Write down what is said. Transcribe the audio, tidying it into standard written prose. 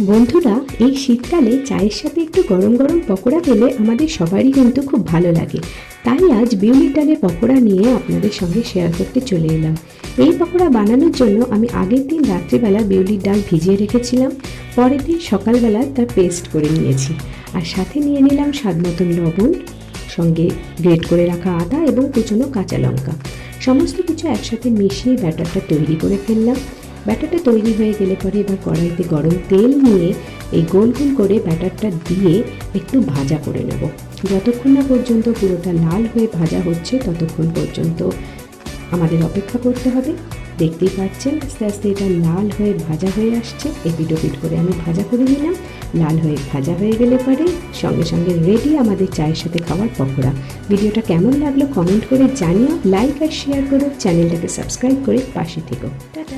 বন্ধুরা, এই শীতকালে চায়ের সাথে একটু গরম গরম পকোড়া পেলে আমাদের সবারই কিন্তু খুব ভালো লাগে। তাই আজ বিউলির ডালের পকোড়া নিয়ে আপনাদের সঙ্গে শেয়ার করতে চলে এলাম। এই পকোড়া বানানোর জন্য আমি আগের দিন রাত্রিবেলা বিউলির ডাল ভিজিয়ে রেখেছিলাম, পরের দিন সকালবেলা তার পেস্ট করে নিয়েছি। আর সাথে নিয়ে নিলাম স্বাদ মতন লবণ, সঙ্গে গ্রেট করে রাখা আদা এবং কুচনো কাঁচা লঙ্কা। সমস্ত কিছু একসাথে মিশিয়ে ব্যাটারটা তৈরি করে ফেললাম। ব্যাটারটা তৈরি হয়ে গেলে পরে এবার কড়াইতে গরম তেল নিয়ে এই গোল গোল করে ব্যাটারটা দিয়ে একটু ভাজা করে নেব। যতক্ষণ না পর্যন্ত পুরোটা লাল হয়ে ভাজা হচ্ছে ততক্ষণ পর্যন্ত আমাদের অপেক্ষা করতে হবে। দেখতেই পাচ্ছেন আস্তে আস্তে এটা লাল হয়ে ভাজা হয়ে আসছে। এপিট ওপিট করে আমি ভাজা করে নিলাম। লাল হয়ে ভাজা হয়ে গেলে পরে সঙ্গে সঙ্গে রেডি আমাদের চায়ের সাথে খাওয়ার পকোড়া। ভিডিওটা কেমন লাগলো কমেন্ট করে জানিও, লাইক আর শেয়ার করো, চ্যানেলটাকে সাবস্ক্রাইব করে পাশে থেকো। টাটা।